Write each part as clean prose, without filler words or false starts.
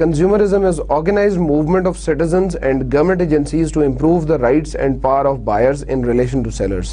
Consumerism is organized movement of citizens and government agencies to improve the rights and power of buyers in relation to sellers.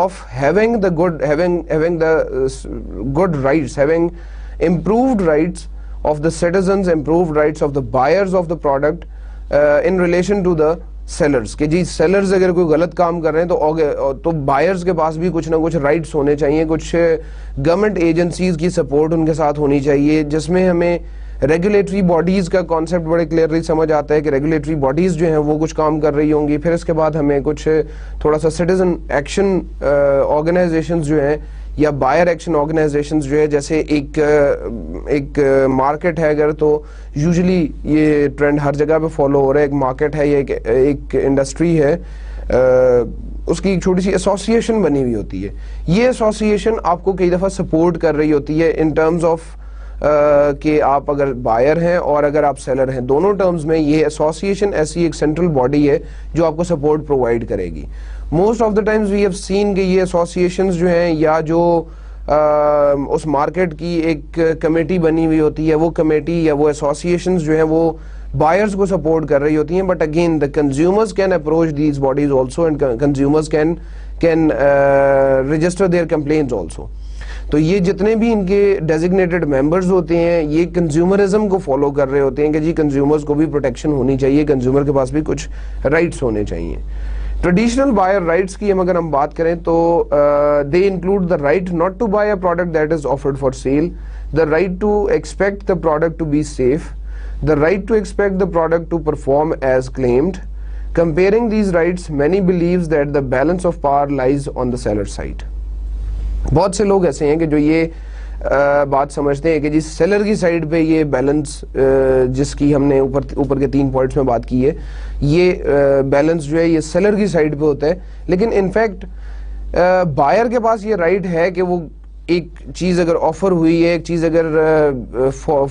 of having the good rights, having improved rights of the citizens, improved rights of the buyers of the product in relation to the sellers, کہ جی sellers اگر کوئی غلط کام کر رہے ہیں تو buyers کے پاس بھی کچھ نہ کچھ rights ہونے چاہیے، کچھ گورنمنٹ ایجنسیز کی سپورٹ ان کے ساتھ ہونی چاہیے، جس میں ہمیں ریگولیٹری باڈیز کا کانسیپٹ بڑے کلیئرلی سمجھ آتا ہے کہ ریگولیٹری باڈیز جو ہیں وہ کچھ کام کر رہی ہوں گی۔ پھر اس کے بعد ہمیں کچھ تھوڑا سا سٹیزن ایکشن آرگنائزیشنز جو ہیں یا بائر ایکشن آرگنائزیشنز جو ہے، جیسے ایک مارکیٹ ہے اگر، تو یوزلی یہ ٹرینڈ ہر جگہ پہ فالو ہو رہا ہے۔ ایک مارکیٹ ہے یا ایک انڈسٹری ہے، اس کی ایک چھوٹی سی ایسوسیشن بنی ہوئی ہوتی ہے۔ یہ ایسوسیشن آپ کو کئی دفعہ سپورٹ کر رہی ہوتی ہے ان ٹرمز آف کہ آپ اگر بائر ہیں اور اگر آپ سیلر ہیں، دونوں ٹرمز میں یہ ایسوسیشن ایسی ایک سینٹرل باڈی ہے جو آپ کو سپورٹ پرووائڈ کرے گی۔ Most of the times we have seen کہ یہ ایسوسیشنز جو ہیں یا جو اس مارکیٹ کی ایک کمیٹی بنی ہوئی ہوتی ہے، وہ کمیٹی یا وہ ایسوسیشنز جو ہیں وہ بائرز کو سپورٹ کر رہی ہوتی ہیں، but again the consumers can approach these bodies also and consumers can register their complaints also. تو یہ جتنے بھی ان کے ڈیزگنیٹڈ ممبرز ہوتے ہیں یہ کنزیومرزم کو فالو کر رہے ہوتے ہیں کہ جی کنزیومرز کو بھی پروٹیکشن ہونی چاہیے، کنزیومر کے پاس بھی کچھ رائٹس ہونے چاہیے۔ ٹریڈیشنل بائر رائٹس کی اگر ہم بات کریں تو they include the right not to buy a product that is offered for sale, the right to expect the product to be safe, the right to expect the product to perform as claimed. Comparing these rights, many believes that the balance of power lies on the seller side. بہت سے لوگ ایسے ہیں کہ جو یہ بات سمجھتے ہیں کہ جی سیلر کی سائڈ پہ یہ بیلنس، جس کی ہم نے اوپر کے 3 پوائنٹس میں بات کی ہے، یہ بیلنس جو ہے یہ سیلر کی سائڈ پہ ہوتا ہے، لیکن انفیکٹ بائر کے پاس یہ رائٹ ہے کہ وہ ایک چیز اگر آفر ہوئی ہے، ایک چیز اگر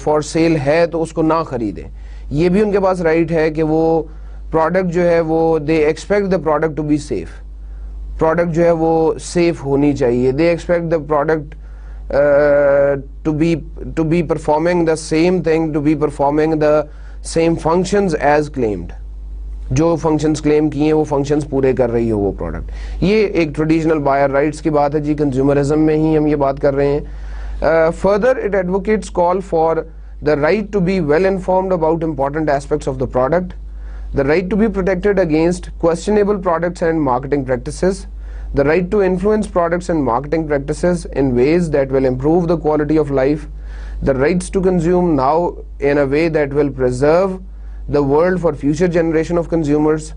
فار سیل ہے تو اس کو نہ خریدیں۔ یہ بھی ان کے پاس رائٹ ہے کہ وہ پروڈکٹ جو ہے وہ they expect the product to be safe, product جو ہے وہ سیف ہونی چاہیے، they expect the product to be performing the same thing, to be performing the same functions as claimed, جو فنکشنز کلیم کیے ہیں وہ فنکشنز پورے کر رہی ہو وہ پروڈکٹ۔ یہ ایک ٹریڈیشنل بائر رائٹس کی بات ہے جی، کنزیومرزم میں ہی ہم یہ بات کر رہے ہیں۔ Further it advocates call for the right to be well informed about important aspects of the product, the right to be protected against questionable products and marketing practices, the right to influence products and marketing practices in ways that will improve the quality of life, the rights to consume now in a way that will preserve the world for future generation of consumers.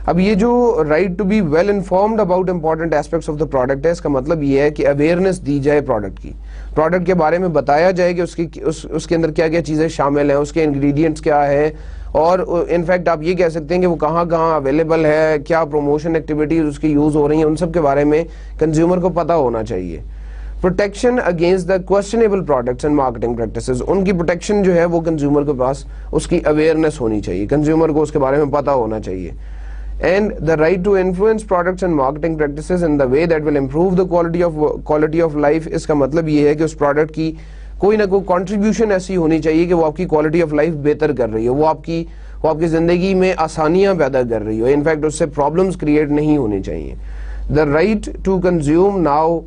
اب یہ جو right to be well informed about important aspects of the product ہے، اس کا مطلب یہ ہے کہ اویئرنیس دی جائے پروڈکٹ کی، پروڈکٹ کے بارے میں بتایا جائے کہ اس کے اندر کیا کیا چیزیں شامل ہیں، اس کے انگریڈینٹس کیا ہیں، اور انفیکٹ آپ یہ کہہ سکتے ہیں کہ وہ کہاں کہاں اویلیبل ہے، کیا پروموشن ایکٹیویٹیز اس کی یوز ہو رہی ہیں، ان سب کے بارے میں کنزیومر کو پتہ ہونا چاہیے۔ Protection against the questionable products and marketing practices, ان کی پروٹیکشن جو ہے وہ کنزیومر کے پاس اس کی اویئرنیس ہونی چاہیے، کنزیومر کو اس کے بارے میں پتہ ہونا چاہیے۔ And the right to influence products and marketing practices in the way that will improve the quality of life, اس کا مطلب یہ ہے کہ اس پروڈکٹ کی کوئی نہ کوئی کنٹریبیوشن ایسی ہونی چاہیے کہ وہ آپ کی کوالٹی آف لائف بہتر کر رہی ہو، وہ آپ کی زندگی میں آسانیاں پیدا کر رہی ہو، انفیکٹ اس سے پرابلمس کریٹ نہیں ہونی چاہیے۔ The right to consume now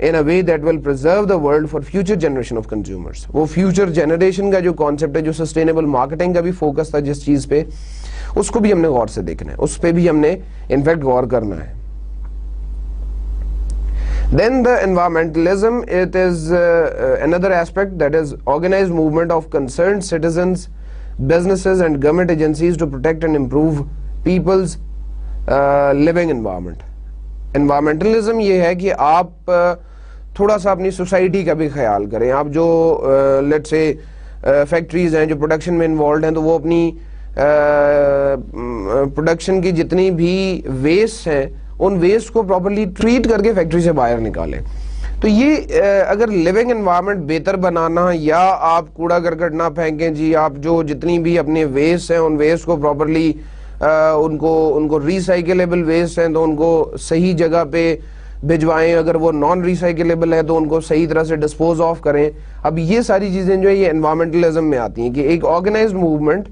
in a way that will preserve the world for future generation of consumers. وہ future generation کا جو concept ہے, جو sustainable marketing کا بھی focus تھا جس چیز پہ, اس کو بھی ہم نے غور سے دیکھنا ہے, اس پہ بھی ہم نے in fact غور کرنا ہے. Then the environmentalism, it is another aspect, that is organized movement of concerned citizens, businesses and government agencies to protect and improve people's living environment. Environmentalism یہ ہے کہ آپ تھوڑا سا اپنی سوسائٹی کا بھی خیال کریں. آپ جو لیٹس سے فیکٹریز ہیں جو پروڈکشن میں انوالوڈ ہیں, تو وہ اپنی پروڈکشن کی جتنی بھی ویسٹ ہیں ان ویسٹ کو پراپرلی ٹریٹ کر کے فیکٹری سے باہر نکالیں. تو یہ اگر لیونگ انوائرمنٹ بہتر بنانا, یا آپ کوڑا کرکٹ نہ پھینکیں جی, آپ جو جتنی بھی اپنے ویسٹ ہیں ان ویسٹ کو پراپرلی ان کو ریسائکلیبل ویسٹ ہیں تو ان کو صحیح جگہ پہ بھجوائیں, اگر وہ نان ریسائکلیبل ہے تو ان کو صحیح طرح سے ڈسپوز آف کریں. اب یہ ساری چیزیں جو ہے یہ انوائرمنٹلزم میں آتی ہیں کہ ایک آرگنائزڈ موومنٹ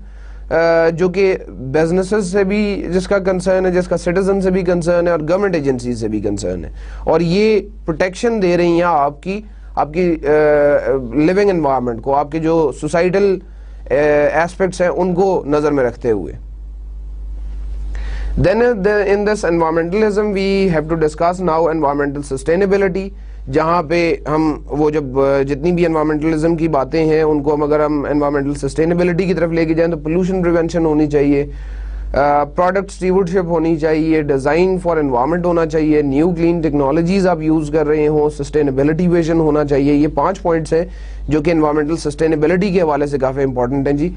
جو کہ بزنسز سے بھی جس کا کنسرن ہے, جس کا سٹیزن سے بھی کنسرن ہے اور گورنمنٹ ایجنسی سے بھی کنسرن ہے, اور یہ پروٹیکشن دے رہی ہیں آپ کی لیونگ انوائرمنٹ کو, آپ کے جو سوسائٹل ایسپیکٹس ہیں ان کو نظر میں رکھتے ہوئے. Then in this environmentalism we have to discuss now environmental sustainability, جہاں پہ ہم وہ جب جتنی بھی environmentalism کی باتیں ہیں ان کو اگر ہم environmental sustainability کی طرف لے کے جائیں تو pollution prevention ہونی چاہیے, product stewardship ہونی چاہیے, design for environment ہونا چاہیے, new clean technologies آپ یوز کر رہے ہوں, sustainability vision ہونا چاہیے. یہ 5 points ہیں جو کہ environmental sustainability کے حوالے سے کافی important ہیں جی.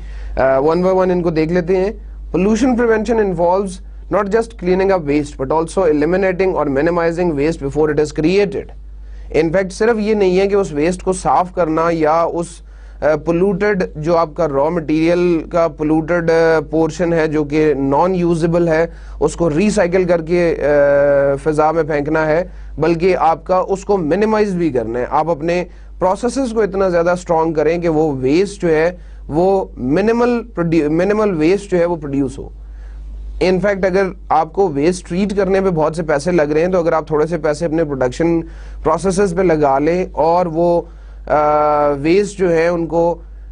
one by one ان کو دیکھ لیتے ہیں. Pollution prevention involves not just cleaning up waste but also eliminating or minimizing waste before it is created. In fact صرف یہ نہیں ہے کہ اس ویسٹ کو صاف کرنا یا اس polluted جو آپ کا را مٹیریل کا polluted پورشن ہے جو کہ نان یوزیبل ہے اس کو ریسائکل کر کے فضا میں پھینکنا ہے, بلکہ آپ کا اس کو منیمائز بھی کرنا ہے. آپ اپنے پروسیسز کو اتنا زیادہ اسٹرانگ کریں کہ وہ ویسٹ جو ہے وہ منیمل ویسٹ جو ہے وہ پروڈیوس ہو. ان فیکٹ اگر آپ کو ویسٹ ٹریٹ کرنے پہ بہت سے پیسے لگ رہے ہیں تو اگر آپ تھوڑے سے پیسے اپنے پروڈکشن پروسیسز پہ لگا لیں اور وہ ویسٹ جو ہے ان کو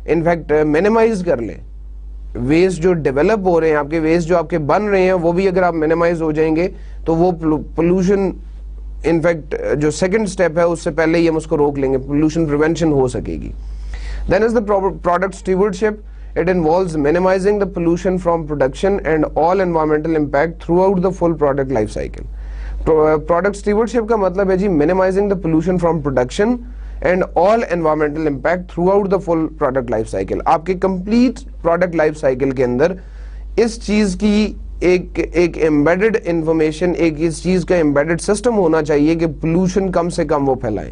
ان فیکٹ منیمائز کر لیں, ویسٹ جو ڈیولپ ہو رہے ہیں آپ کے, ویسٹ جو آپ کے بن رہے ہیں وہ بھی اگر آپ منیمائز ہو جائیں گے تو وہ پولوشن ان فیکٹ جو سیکنڈ سٹیپ ہے اس سے پہلے ہی ہم اس کو روک لیں گے, پولوشن پریونشن ہو سکے گی. Then is the product stewardship. It involves minimizing the pollution from production and all environmental impact throughout the full product life cycle. Product stewardship کا مطلب ہے جی minimizing the pollution from production and all environmental impact throughout the full product life cycle. آپ کے complete product life cycle کے اندر اس چیز کی ایک embedded information, ایک اس چیز کا embedded system ہونا چاہیے کہ pollution کم سے کم وہ پھیلائیں.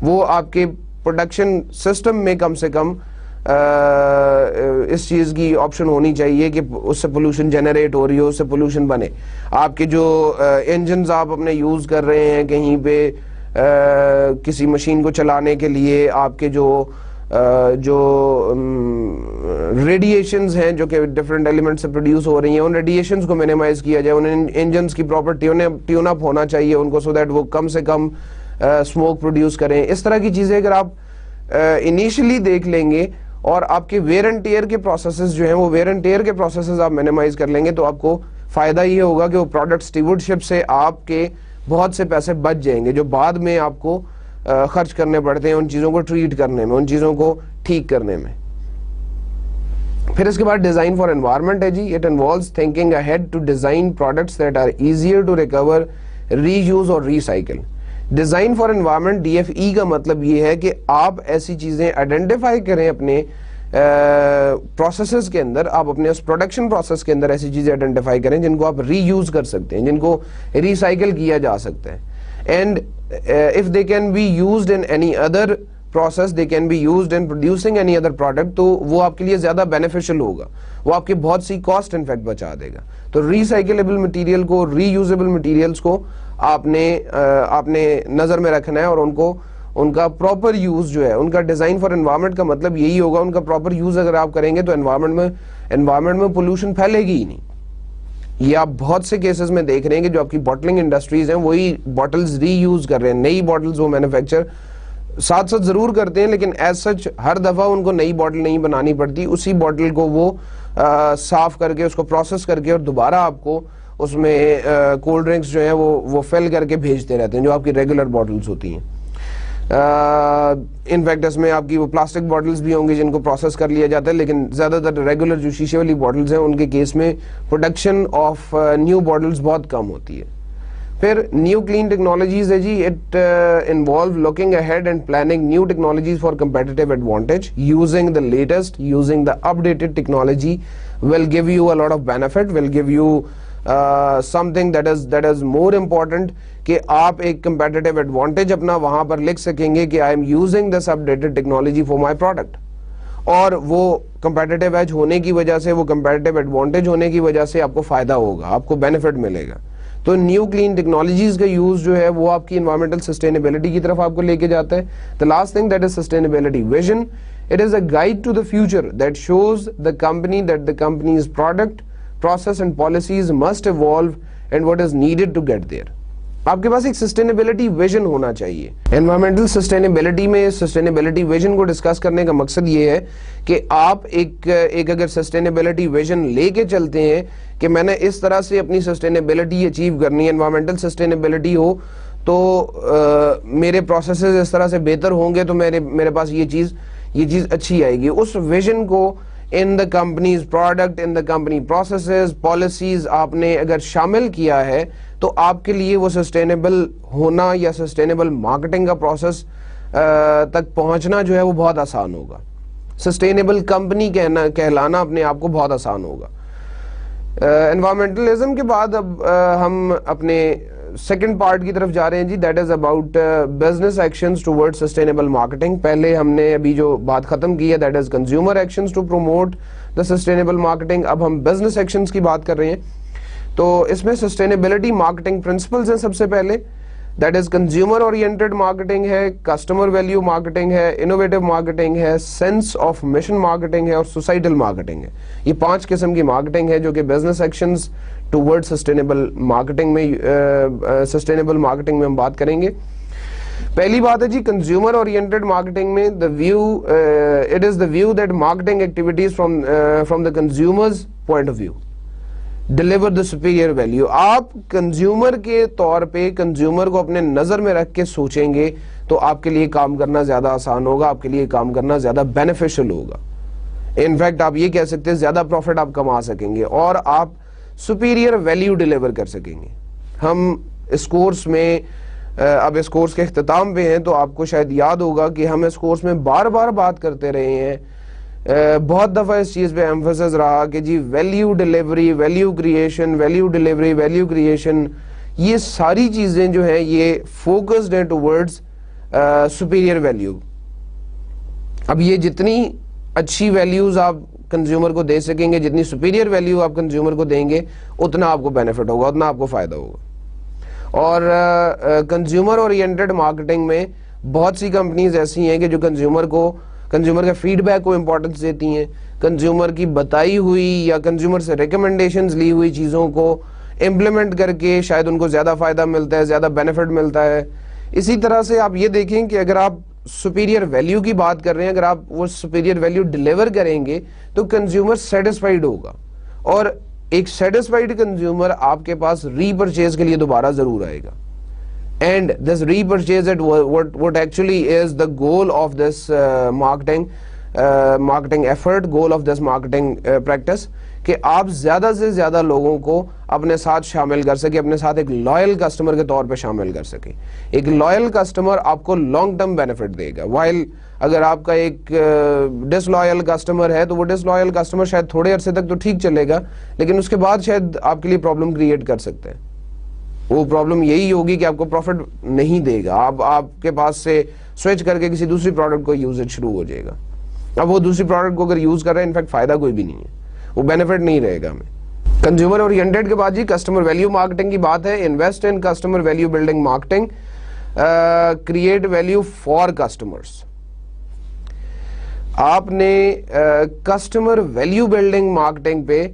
وہ آپ کے production system میں کم سے کم اس چیز کی آپشن ہونی چاہیے کہ اس سے پولوشن جنریٹ ہو رہی ہو, اس سے پولوشن بنے. آپ کے جو انجنز آپ اپنے یوز کر رہے ہیں کہیں پہ کسی مشین کو چلانے کے لیے, آپ کے جو ریڈیشنز ہیں جو کہ ڈفرینٹ ایلیمنٹ سے پروڈیوس ہو رہی ہیں ان ریڈیشنز کو منیمائز کیا جائے. ان انجنز کی پراپر ٹیون اپ ہونا چاہیے ان کو, سو دیٹ وہ کم سے کم اسموک پروڈیوس کریں. اس طرح کی چیزیں اگر آپ انیشلی دیکھ لیں گے اور آپ کے ویئر اینڈ ٹیئر کے پروسیسز جو ہیں وہ ویئر اینڈ ٹیئر کے پروسیسز آپ منیمائز کر لیں گے تو آپ کو فائدہ یہ ہوگا کہ وہ پروڈکٹ اسٹیورڈشپ سے آپ کے بہت سے پیسے بچ جائیں گے جو بعد میں آپ کو خرچ کرنے پڑتے ہیں ان چیزوں کو ٹریٹ کرنے میں, ان چیزوں کو ٹھیک کرنے میں. پھر اس کے بعد ڈیزائن فار انوائرمنٹ ہے جی. It involves thinking ahead to design products that are easier to recover, reuse or recycle. Design for environment DFE کا مطلب یہ ہے کہ آپ ایسی چیزیں آئیڈینٹیفائی کریں اپنے پروسیسز کے اندر, آپ اپنے اس پروڈکشن پروسیس کے اندر ایسی چیزیں آئیڈینٹیفائی کریں جن کو آپ ری یوز کر سکتے ہیں, جن کو ریسائکل کیا جا سکتا ہے. And if they can be used in any other process, they can be used in producing any other product, تو وہ آپ کے لیے زیادہ بینیفیشل ہوگا, وہ آپ کے بہت سی کاسٹ ان فیکٹ بچا دے گا. تو ریسائکلیبل مٹیریل کو, ری یوزیبل مٹیریلس کو آپ نے نظر میں رکھنا ہے اور ان کا پراپر یوز جو ہے, ان کا ڈیزائن فار انوائرمنٹ کا مطلب یہی ہوگا, ان کا پراپر یوز اگر آپ کریں گے تو انوائرمنٹ میں پولوشن پھیلے گی ہی نہیں. یہ آپ بہت سے کیسز میں دیکھ رہے ہیں کہ جو آپ کی بوٹلنگ انڈسٹریز ہیں وہی بوٹلز ری یوز کر رہے ہیں, نئی بوٹلز وہ مینوفیکچر ساتھ ساتھ ضرور کرتے ہیں, لیکن ایز سچ ہر دفعہ ان کو نئی بوٹل نہیں بنانی پڑتی, اسی بوٹل کو وہ صاف کر کے اس کو پروسیس کر کے اور دوبارہ آپ کو اس میں کولڈ ڈرنکس جو ہیں وہ فل کر کے بھیجتے رہتے ہیں, جو آپ کی ریگولر بوٹلز ہوتی ہیں. انفیکٹ اس میں آپ کی وہ پلاسٹک بوٹلز بھی ہوں گی جن کو پروسیس کر لیا جاتا ہے, لیکن زیادہ تر ریگولر جو شیشے والی بوٹلز ہیں ان کے کیس میں پروڈکشن آف نیو بوٹلز بہت کم ہوتی ہے. پھر نیو کلین ٹیکنالوجیز ہے جی, it involve looking ahead and planning new technologies for competitive advantage, using the latest, using the updated technology will give you a lot of benefit, will give you something that is more important کہ آپ ایک competitive advantage اپنا وہاں پر لکھ سکیں گے کہ I am using this updated technology for my product, اور وہ competitive edge ہونے کی وجہ سے, وہ competitive advantage ہونے کی وجہ سے آپ کو فائدہ ہوگا, آپ کو benefit ملے گا. تو نیو کلین ٹیکنالوجیز کا یوز جو ہے وہ آپ کی انوائرمنٹل سسٹینیبلٹی کی طرف آپ کو لے کے جاتا ہے. The last thing that is sustainability vision. It is a guide to the future that shows the company that the company's product, process and policies must evolve and what is needed to get there. آپ کے پاس ایک sustainability vision ہونا چاہیے. Environmental sustainability میں sustainability vision کو discuss کرنے کا مقصد یہ ہے کہ آپ ایک اگر سسٹینیبلٹی ویژن لے کے چلتے ہیں کہ میں نے اس طرح سے اپنی سسٹینیبلٹی اچیو کرنی ہے, انوائرمنٹل سسٹینیبلٹی ہو تو میرے پروسیسز اس طرح سے بہتر ہوں گے تو میرے پاس یہ چیز اچھی آئے گی. اس ویژن کو in the companies product, in the company processes, policies آپ نے اگر شامل کیا ہے تو آپ کے لیے وہ سسٹینیبل ہونا یا سسٹینیبل مارکیٹنگ کا پروسیس تک پہنچنا جو ہے وہ بہت آسان ہوگا. سسٹینیبل کمپنی کہلانا اپنے آپ کو بہت آسان ہوگا. انوائرمنٹلزم کے بعد اب ہم اپنے سیکنڈ پارٹ کی طرف جا رہے ہیں جی, that is about business actions toward sustainable marketing. پہلے ہم نے ابھی جو بات ختم کی ہے that is consumer actions to promote the sustainable marketing. اب ہم بزنس ایکشنز کی بات کر رہے ہیں. تو اس میں سسٹینیبلٹی مارکیٹنگ پرنسپلز ہیں. سب سے پہلے that is consumer oriented marketing ہے, کسٹمر ویلیو مارکیٹنگ ہے, انوویٹو مارکیٹنگ ہے, سینس آف مشن مارکیٹنگ ہے اور سوسائٹل مارکیٹنگ ہے. یہ 5 قسم کی مارکیٹنگ ہے جو کہ business actions toward sustainable marketing میں ہم بات کریں گے. پہلی بات ہے جی کنزیومر اورینٹڈ مارکیٹنگ میں it is the view that marketing activities from the consumers point of view deliver the superior value. آپ کنزیومر کے طور پہ کنزیومر کو اپنے نظر میں رکھ کے سوچیں گے تو آپ کے لیے کام کرنا زیادہ آسان ہوگا, آپ کے لیے کام کرنا زیادہ بینیفیشل ہوگا. انفیکٹ آپ یہ کہہ سکتے ہیں زیادہ پروفٹ آپ کما سکیں گے اور آپ سپیریئر ویلیو ڈیلیور کر سکیں گے. ہم اس کورس میں اب اس کورس کے اختتام پہ ہیں تو آپ کو شاید یاد ہوگا کہ ہم اس کورس میں بار بار بات کرتے رہے ہیں, بہت دفعہ اس چیز پہ ایمفسس رہا کہ جی value delivery, value creation, value delivery, value creation, یہ ساری چیزیں جو ہیں یہ فوکسڈ ہیں ٹوورڈز سپیریئر ویلیو. اب یہ جتنی اچھی ویلیوز آپ کنزیومر کو دے سکیں گے, جتنی سپیریئر ویلیو آپ کنزیومر کو دیں گے اتنا آپ کو بینیفٹ ہوگا, اتنا آپ کو فائدہ ہوگا. اور کنزیومر اورینٹڈ مارکیٹنگ میں بہت سی کمپنیز ایسی ہیں کہ جو کنزیومر کا فیڈ بیک کو امپورٹنس دیتی ہیں, کنزیومر کی بتائی ہوئی یا کنزیومر سے ریکمنڈیشنز لی ہوئی چیزوں کو امپلیمنٹ کر کے شاید ان کو زیادہ فائدہ ملتا ہے, زیادہ بینیفٹ ملتا ہے. اسی طرح سے آپ یہ دیکھیں کہ اگر آپ سپیریئر ویلیو کی بات کر رہے ہیں, اگر آپ وہ سپیریئر ویلیو ڈیلیور کریں گے تو کنزیومر سیٹسفائیڈ ہوگا, اور ایک سیٹسفائیڈ کنزیومر آپ کے پاس ری پرچیز کے لیے دوبارہ ضرور آئے گا. And this repurchase what actually is the goal of this marketing effort, goal of this marketing practice, کہ آپ زیادہ سے زیادہ لوگوں کو اپنے ساتھ شامل کر سکیں, اپنے ساتھ ایک لائل کسٹمر کے طور پہ شامل کر سکیں. ایک لائل کسٹمر آپ کو لانگ ٹرم بینیفٹ دے گا, وائل اگر آپ کا ایک ڈس لائل کسٹمر ہے تو وہ ڈس لائل کسٹمر شاید تھوڑے عرصے تک تو ٹھیک چلے گا, لیکن اس کے بعد شاید آپ کے لیے پرابلم کریٹ کر سکتے ہیں. وہ پرابلم یہی ہوگی کہ آپ کو پروفٹ نہیں دے گا, آپ کے پاس سے سوئچ کر کے کسی دوسری پروڈکٹ کو یوز شروع ہو جائے گا. اب وہ دوسری پروڈکٹ کو اگر یوز کر رہے ہیں انفیکٹ فائدہ کوئی بھی نہیں ہے, وہ بینیفٹ نہیں رہے گا ہمیں. کنزیومر اورینٹڈ کے بعد جی کسٹمر ویلیو مارکیٹنگ کی بات ہے. Invest in customer value building marketing, create value for customers. آپ نے کسٹمر ویلیو بلڈنگ مارکیٹنگ پہ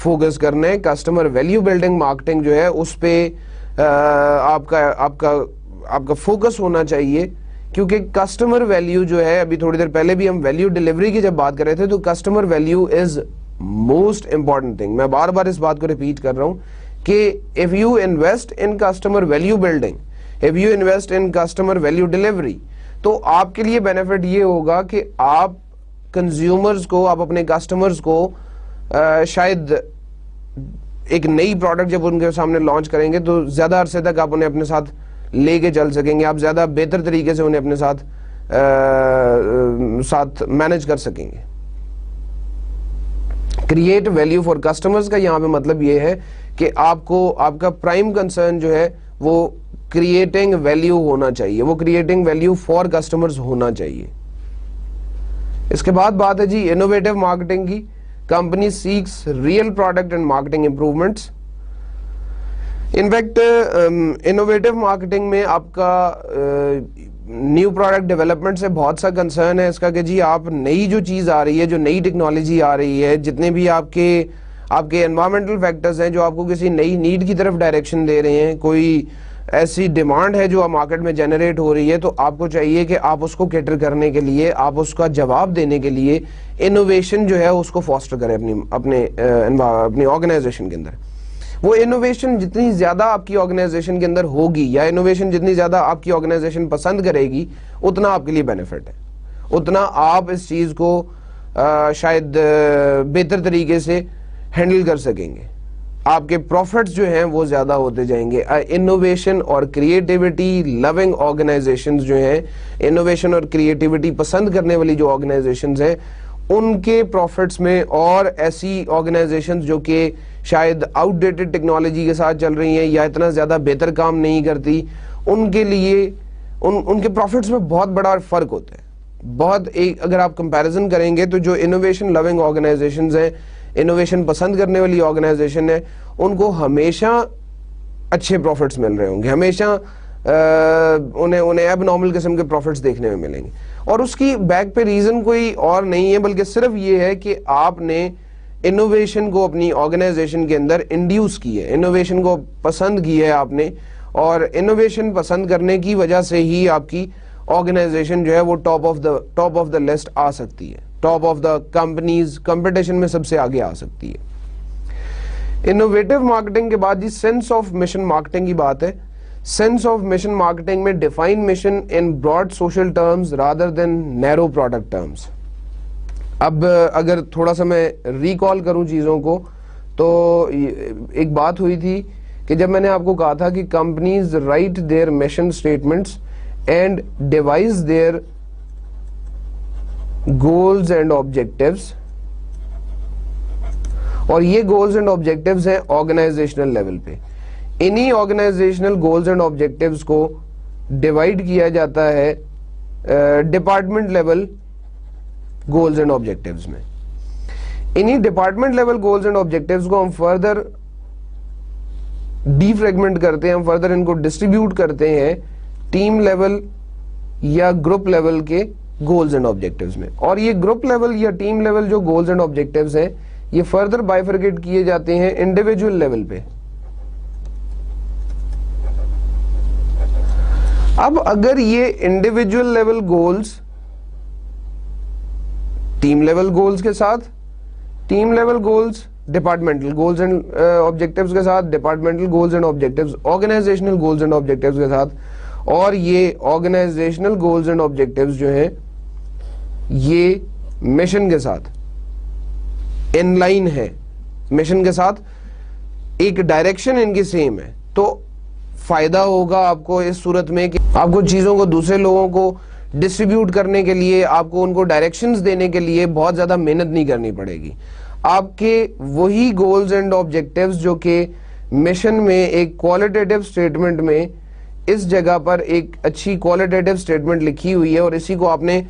فوکس کرنا ہے. کسٹمر ویلیو بلڈنگ مارکیٹنگ جو ہے اس پہ آپ کا فوکس ہونا چاہیے, کیونکہ کسٹمر ویلیو جو ہے, ابھی تھوڑی دیر پہلے بھی ہم ویلیو ڈیلیوری کی جب بات کر رہے تھے, تو customer value is most important thing. میں بار بار اس بات کو ریپیٹ کر رہا ہوں کہ if you invest in customer value building, if you invest in customer value delivery, تو آپ کے لیے بینیفٹ یہ ہوگا کہ آپ کنزیومرز کو, آپ اپنے کسٹمرز کو شاید ایک نئی پروڈکٹ جب ان کے سامنے لانچ کریں گے تو زیادہ عرصے تک آپ انہیں اپنے ساتھ لے کے چل سکیں گے, آپ زیادہ بہتر طریقے سے انہیں اپنے ساتھ مینج کر سکیں گے. کریٹ ویلیو فار کسٹمرز کا یہاں پہ مطلب یہ ہے کہ آپ کا پرائم کنسرن جو ہے وہ کریٹنگ ویلیو ہونا چاہیے, وہ کریٹنگ ویلیو فار کسٹمرز ہونا چاہیے. اس کے بعد بات ہے جی انوویٹو مارکیٹنگ کی. Company seeks real product and marketing improvements. In fact innovative marketing میں آپ کا نیو پروڈکٹ ڈیولپمنٹ سے بہت سا کنسرن ہے اس کا کہ جی آپ نئی جو چیز آ رہی ہے, جو نئی ٹیکنالوجی آ رہی ہے, جتنے بھی آپ کے انوائرمنٹل فیکٹرز ہیں جو آپ کو کسی نئی نیڈ کی طرف ڈائریکشن دے رہے ہیں, کوئی ایسی ڈیمانڈ ہے جو مارکیٹ میں جنریٹ ہو رہی ہے, تو آپ کو چاہیے کہ آپ اس کو کیٹر کرنے کے لیے, آپ اس کا جواب دینے کے لیے انوویشن جو ہے اس کو فاسٹر کریں اپنی آرگنائزیشن کے اندر. وہ انوویشن جتنی زیادہ آپ کی آرگنائزیشن کے اندر ہوگی, یا انوویشن جتنی زیادہ آپ کی آرگنائزیشن پسند کرے گی, اتنا آپ کے لیے بینیفٹ ہے, اتنا آپ اس چیز کو شاید بہتر طریقے سے ہینڈل کر سکیں گے, آپ کے پروفٹس جو ہیں وہ زیادہ ہوتے جائیں گے. انوویشن اور کریٹیوٹی لونگ آرگنائزیشنز جو ہیں, انوویشن اور کریٹیوٹی پسند کرنے والی جو آرگنائزیشنز ہیں, ان کے پروفٹس میں, اور ایسی آرگنائزیشنز جو کہ شاید آؤٹ ڈیٹڈ ٹیکنالوجی کے ساتھ چل رہی ہیں یا اتنا زیادہ بہتر کام نہیں کرتی, ان کے لیے ان کے پروفٹس میں بہت بڑا فرق ہوتا ہے. بہت اگر آپ کمپیریزن کریں گے تو جو انوویشن لونگ آرگنائزیشنز ہیں, انوویشن پسند کرنے والی آرگنائزیشن ہے, ان کو ہمیشہ اچھے پروفٹس مل رہے ہوں گے, ہمیشہ انہیں ایب نارمل قسم کے پروفٹس دیکھنے میں ملیں گے. اور اس کی بیک پہ ریزن کوئی اور نہیں ہے بلکہ صرف یہ ہے کہ آپ نے انوویشن کو اپنی آرگنائزیشن کے اندر انڈیوس کی ہے, انوویشن کو پسند کی ہے آپ نے, اور انوویشن پسند کرنے کی وجہ سے ہی آپ کی آرگنائزیشن جو ہے وہ ٹاپ آف دا لسٹ آ سکتی ہے, top of the companies competition میں سب سے آگے آ سکتی ہے. انوویٹو مارکیٹنگ کے بعد جی سینس آف مشن مارکیٹنگ کی بات ہے. سینس آف مشن مارکیٹنگ میں define mission in broad social terms rather than narrow product terms. اب اگر تھوڑا سا میں ریکال کروں چیزوں کو, تو ایک بات ہوئی تھی کہ جب میں نے آپ کو کہا تھا کہ companies write their mission statements and devise their goals and objectives, اور یہ گولز اینڈ آبجیکٹیوز ہیں آرگنائزیشنل لیول پہ. انہی آرگنائزیشنل گولز اینڈ آبجیکٹیوز کو ڈیوائڈ کیا جاتا ہے department level goals and objectives میں. انہی department level goals and objectives کو ہم فردر ڈی فریگمنٹ کرتے ہیں, ہم فردر ان کو ڈسٹریبیوٹ کرتے ہیں ٹیم لیول یا گروپ لیول کے گولز اینڈ آبجیکٹیوز میں. اور یہ گروپ لیول یا ٹیم لیول جو گولز اینڈ آبجیکٹیوز ہیں, یہ فردر بائیفرکیٹ کیے جاتے ہیں انڈیویجول لیول پہ. اب اگر یہ individual level goals team level goals کے ساتھ, team level goals departmental goals and objectives کے ساتھ, departmental goals and objectives organisational goals and objectives کے ساتھ, اور یہ آرگنائزیشنل گولز اینڈ آبجیکٹیوز جو ہیں یہ مشن کے ساتھ ان لائن ہے, مشن کے ساتھ ایک ڈائریکشن ان کی سیم ہے, تو فائدہ ہوگا آپ کو اس صورت میں کہ آپ کو چیزوں کو دوسرے لوگوں کو ڈسٹریبیوٹ کرنے کے لیے, آپ کو ان کو ڈائریکشنز دینے کے لیے بہت زیادہ محنت نہیں کرنی پڑے گی. آپ کے وہی گولز اینڈ آبجیکٹیوز جو کہ مشن میں ایک کوالٹیٹیو سٹیٹمنٹ میں اس جگہ پر ایک اچھی کوالٹیٹیو سٹیٹمنٹ لکھی ہوئی ہے, اور اسی کو آپ نے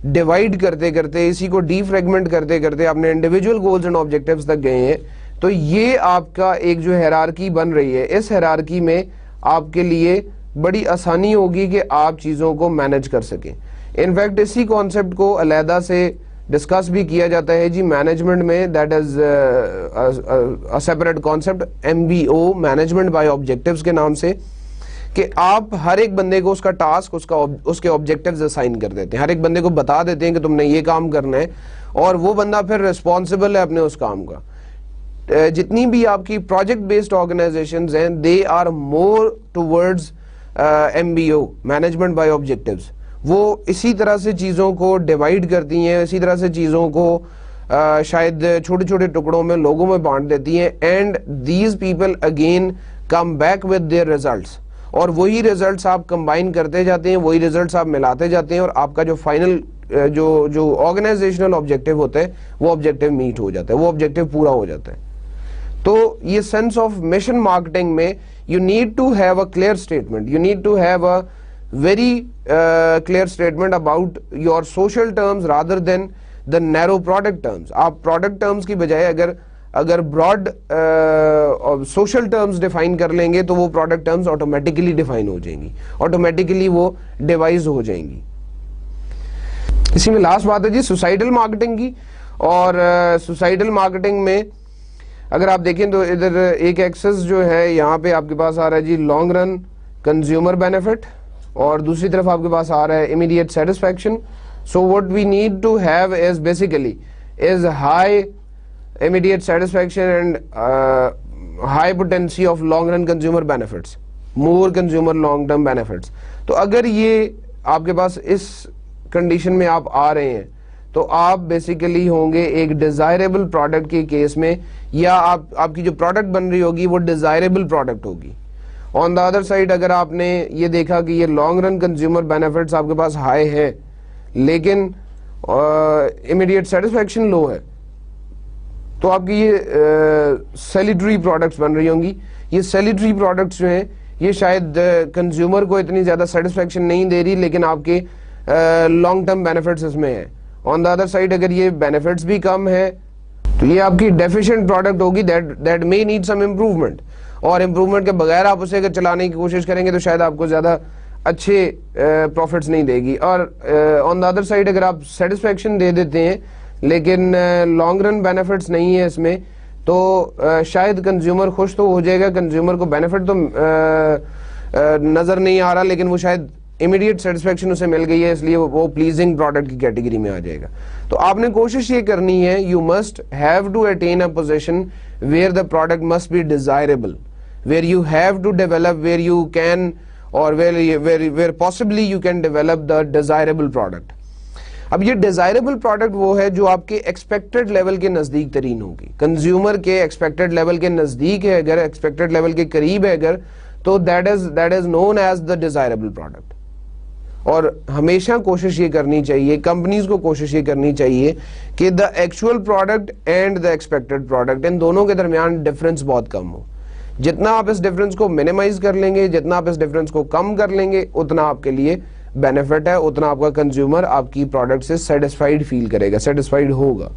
ڈیوائڈ کرتے کرتے, اسی کو ڈی فریگمنٹ کرتے کرتے آپ نے انڈیویجول گولز اینڈ آبجیکٹیوز تک گئے ہیں, تو یہ آپ کا ایک جو ہیرارکی بن رہی ہے, اس ہیرارکی میں آپ کے لیے بڑی آسانی ہوگی کہ آپ چیزوں کو مینج کر سکیں. انفیکٹ اسی کانسیپٹ کو علیحدہ سے ڈسکس بھی کیا جاتا ہے جی مینجمنٹ میں, that is separate concept MBO, management by objectives کے نام سے, کہ آپ ہر ایک بندے کو اس کا ٹاسک, اس کے آبجیکٹیوز اسائن کر دیتے ہیں, ہر ایک بندے کو بتا دیتے ہیں کہ تم نے یہ کام کرنا ہے, اور وہ بندہ پھر ریسپانسبل ہے اپنے اس کام کا. جتنی بھی آپ کی پروجیکٹ بیسڈ آرگنائزیشنز ہیں, they are more towards MBO, management by objectives. وہ اسی طرح سے چیزوں کو ڈیوائڈ کرتی ہیں, اسی طرح سے چیزوں کو شاید چھوٹے چھوٹے ٹکڑوں میں لوگوں میں بانٹ دیتی ہیں, and these people again come back with their results, اور وہی ریزلٹس آپ کمبائن کرتے جاتے ہیں, وہی ریزلٹس آپ ملاتے جاتے ہیں, اور آپ کا جو فائنل جو آرگنائزیشنل آبجیکٹیو ہوتا ہے وہ آبجیکٹیو میٹ ہو جاتا ہے, وہ آبجیکٹیو پورا ہو جاتا ہے. تو یہ سینس آف مشن مارکیٹنگ میں you need to have a clear statement, you need to have a very clear statement about your social terms rather than the narrow product terms. آپ پروڈکٹ ٹرمز کی بجائے اگر Broad social terms define کر لیں گے تو وہ product terms automatically define ہو جائیں گی, آٹومیٹیکلی وہ ڈیوائز ہو جائیں گی. اسی میں لاسٹ بات ہے جی سوسائٹل مارکیٹنگ کی, اور سوسائٹل مارکیٹنگ میں اگر آپ دیکھیں تو ادھر ایک ایکسس جو ہے یہاں پہ آپ کے پاس آ رہا ہے جی لانگ رن کنزیومر بینیفٹ, اور دوسری طرف آپ کے پاس آ رہا ہے immediate satisfaction. So what we need to have is basically is high immediate satisfaction and high potency of long run consumer benefits, more consumer long term benefits. تو اگر یہ آپ کے پاس اس کنڈیشن میں آپ آ رہے ہیں تو آپ بیسیکلی ہوں گے ایک ڈیزائریبل پروڈکٹ کے کیس میں, یا آپ کی جو پروڈکٹ بن رہی ہوگی وہ ڈیزائریبل پروڈکٹ ہوگی. آن دا ادر سائڈ اگر آپ نے یہ دیکھا کہ یہ لانگ رن کنزیومر بینیفٹس آپ کے پاس ہائی ہے لیکن امیڈیٹ سیٹسفیکشن لو ہے, تو آپ کی یہ سیلیٹری پروڈکٹس بن رہی ہوں گی. یہ سیلیٹری پروڈکٹس جو ہیں یہ شاید کنزیومر کو اتنی زیادہ سیٹسفیکشن نہیں دے رہی, لیکن آپ کے لانگ ٹرم بینیفٹس اس میں ہیں. آن دا ادر سائڈ اگر یہ بینیفٹس بھی کم ہے تو یہ آپ کی ڈیفیشینٹ پروڈکٹ ہوگی, that may need some improvement, اور امپروومنٹ کے بغیر آپ اسے اگر چلانے کی کوشش کریں گے تو شاید آپ کو زیادہ اچھے پروفٹس نہیں دے گی. اور آن دا ادر سائڈ اگر آپ سیٹسفیکشن دے دیتے ہیں لیکن لانگ رن بینیفٹس نہیں ہے اس میں, تو شاید کنزیومر خوش تو ہو جائے گا, کنزیومر کو بینیفٹ تو نظر نہیں آ رہا, لیکن وہ شاید امیڈیٹ سیٹسفیکشن اسے مل گئی ہے, اس لیے وہ پلیزنگ پروڈکٹ کی کیٹیگری میں آ جائے گا. تو آپ نے کوشش یہ کرنی ہے, you must have to attain a position where the product must be desirable, where you have to develop, where you can, or where possibly you can develop the desirable product. اب یہ ڈیزائریبل پروڈکٹ وہ ہے جو آپ کے expected level کے نزدیک ترین ہوگی, کنزیومر کے ایکسپیکٹڈ لیول کے نزدیک ہے اگر, ایکسپیکٹڈ لیول کے قریب ہے اگر, تو that is known as the desirable product. اور ہمیشہ کوشش یہ کرنی چاہیے, کمپنیز کو کوشش یہ کرنی چاہیے کہ the actual product and the expected product, ان دونوں کے درمیان ڈفرینس بہت کم ہو. جتنا آپ اس ڈفرینس کو منیمائز کر لیں گے, جتنا آپ اس ڈفرینس کو کم کر لیں گے, اتنا آپ کے لیے بینیفٹ ہے, اتنا آپ کا کنزیومر آپ کی پروڈکٹ سے سیٹسفائیڈ فیل کرے گا, سیٹسفائیڈ ہوگا.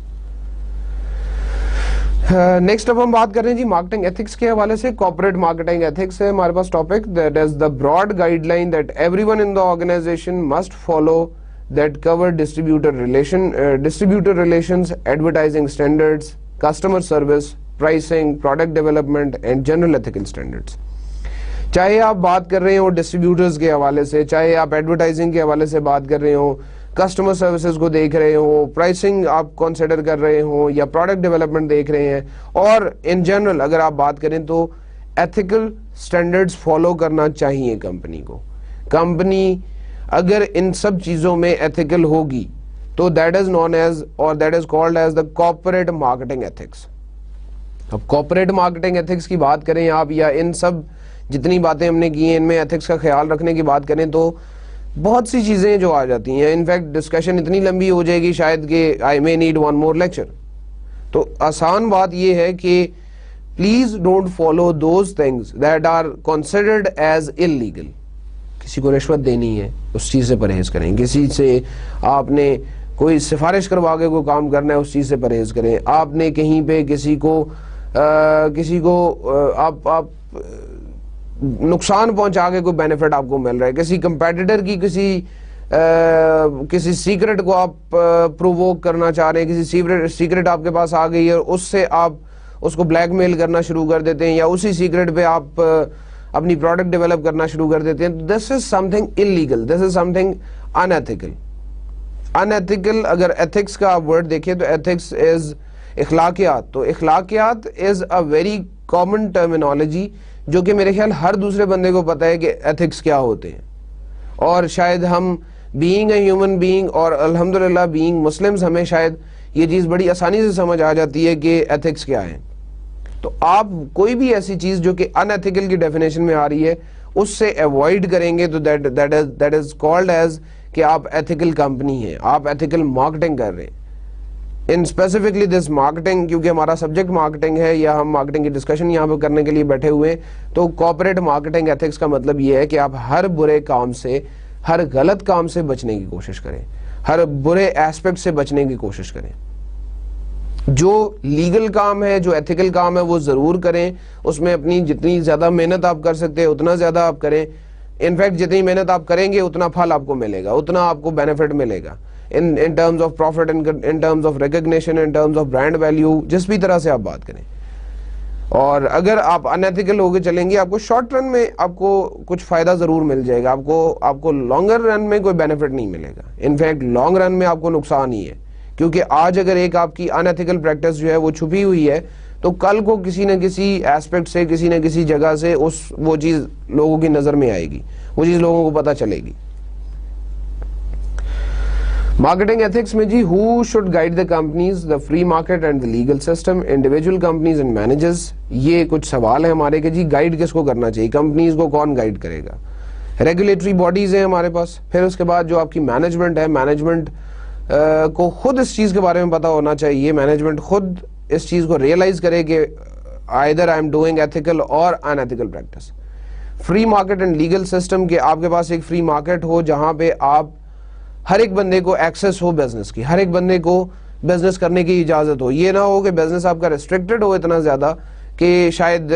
نیکسٹ اب ہم بات کر رہے ہیں جی مارکیٹنگ ایتھکس کے حوالے سے. کارپوریٹ مارکیٹنگ ایتھکس ہے ہمارے پاس topic, that is the broad guideline that everyone in the organisation must follow, that cover distributor relations, advertising standards, customer service, pricing, product development and general ethical standards. چاہے آپ بات کر رہے ہوں distributors کے حوالے سے, چاہے آپ ایڈورٹائزنگ کے حوالے سے بات کر رہے ہوں, کسٹمر سروسز کو دیکھ رہے ہوں, پرائسنگ آپ کنسیڈر کر رہے ہوں, یا پروڈکٹ ڈیولپمنٹ دیکھ رہے ہیں, اور ان جنرل اگر آپ بات کریں تو ایتھیکل اسٹینڈرڈس فالو کرنا چاہیے کمپنی کو. کمپنی اگر ان سب چیزوں میں ایتھیکل ہوگی تو دیٹ از نون ایز, اور that is called as the corporate marketing ethics. اب کارپوریٹ مارکیٹنگ ایتھکس کی بات کریں آپ, یا ان سب جتنی باتیں ہم نے کی ہیں ان میں ایتھکس کا خیال رکھنے کی بات کریں تو بہت سی چیزیں جو آ جاتی ہیں. انفیکٹ ڈسکشن اتنی لمبی ہو جائے گی شاید کہ I may need one more lecture. تو آسان بات یہ ہے کہ please don't follow those things that are considered as illegal. کسی کو رشوت دینی ہے اس چیز سے پرہیز کریں, کسی سے آپ نے کوئی سفارش کروا کے کوئی کام کرنا ہے اس چیز سے پرہیز کریں, آپ نے کہیں پہ کسی کو آپ نقصان پہنچا کے کوئی بینیفٹ آپ کو مل رہا ہے, کسی کمپیٹیٹر کی کسی کسی سیکرٹ کو آپ پروووک کرنا چاہ رہے ہیں, کسی سیکرٹ آپ کے پاس آ گئی ہے اور اس سے آپ اس کو بلیک میل کرنا شروع کر دیتے ہیں, یا اسی سیکرٹ پہ آپ اپنی پروڈکٹ ڈیولپ کرنا شروع کر دیتے ہیں, دس از سم تھنگ انلیگل, دس از سم تھنگ انیتھیکل. انیتھیکل, اگر ایتھکس کا آپ ورڈ دیکھیں تو ایتھکس از اخلاقیات. تو اخلاقیات از اے ویری کامن ٹرمینالوجی جو کہ میرے خیال ہر دوسرے بندے کو پتا ہے کہ ایتھکس کیا ہوتے ہیں. اور شاید ہم بینگ اے ہیومن بینگ اور الحمدللہ بینگ مسلمز ہمیں شاید یہ چیز بڑی آسانی سے سمجھ آ جاتی ہے کہ ایتھکس کیا ہے. تو آپ کوئی بھی ایسی چیز جو کہ ان ایتھیکل کی ڈیفینیشن میں آ رہی ہے اس سے ایوائڈ کریں گے تو دیٹ از کالڈ ایز کہ آپ ایتھیکل کمپنی ہیں, آپ ایتھیکل مارکیٹنگ کر رہے ہیں. ان اسپیسیفکلی دس مارکیٹنگ, کیونکہ ہمارا سبجیکٹ مارکیٹنگ ہے یا ہم مارکیٹنگ کی ڈسکشن یہاں پہ کرنے کے لیے بیٹھے ہوئے ہیں, تو کارپوریٹ مارکیٹنگ ایتھکس کا مطلب یہ ہے کہ آپ ہر برے کام سے, ہر غلط کام سے بچنے کی کوشش کریں, ہر برے ایسپیکٹ سے بچنے کی کوشش کریں. جو لیگل کام ہے, جو ایتھیکل کام ہے وہ ضرور کریں, اس میں اپنی جتنی زیادہ محنت آپ کر سکتے ہیں اتنا زیادہ آپ کریں. انفیکٹ جتنی محنت آپ کریں گے اتنا پھل آپ کو ملے گا, اتنا آپ کو بینیفٹ ملے گا in terms of profit, in terms of recognition, in terms of brand value, جس بھی طرح سے آپ بات کریں. اور اگر آپ انیتھیکل ہو کے چلیں گے آپ کو شارٹ رن میں آپ کو کچھ فائدہ ضرور مل جائے گا, آپ کو لانگر رن میں کوئی بینیفٹ نہیں ملے گا. انفیکٹ لانگ رن میں آپ کو نقصان ہی ہے, کیونکہ آج اگر ایک آپ کی انیتھیکل پریکٹس جو ہے وہ چھپی ہوئی ہے تو کل کو کسی نہ کسی ایسپیکٹ سے, کسی نہ کسی جگہ سے وہ چیز لوگوں کی نظر میں آئے گی, وہ چیز لوگوں کو پتہ چلے گی. مارکیٹنگ ایتھکس میں جی, who should guide the companies, the free market and the legal system, individual companies and managers. یہ کچھ سوال ہے ہمارے کہ جی گائیڈ کس کو کرنا چاہیے, کمپنیز کو کون گائیڈ کرے گا. ریگولیٹری باڈیز ہیں ہمارے پاس, پھر اس کے بعد جو آپ کی مینجمنٹ ہے, مینجمنٹ کو خود اس چیز کے بارے میں پتا ہونا چاہیے, مینجمنٹ خود اس چیز کو ریئلائز کرے کہ either I am doing ethical or unethical practice. Free market and legal system کہ آپ کے پاس ایک فری مارکیٹ ہو جہاں پہ آپ ہر ایک بندے کو ایکسیس ہو بزنس کی, ہر ایک بندے کو بزنس کرنے کی اجازت ہو. یہ نہ ہو کہ بزنس آپ کا ریسٹرکٹڈ ہو اتنا زیادہ کہ شاید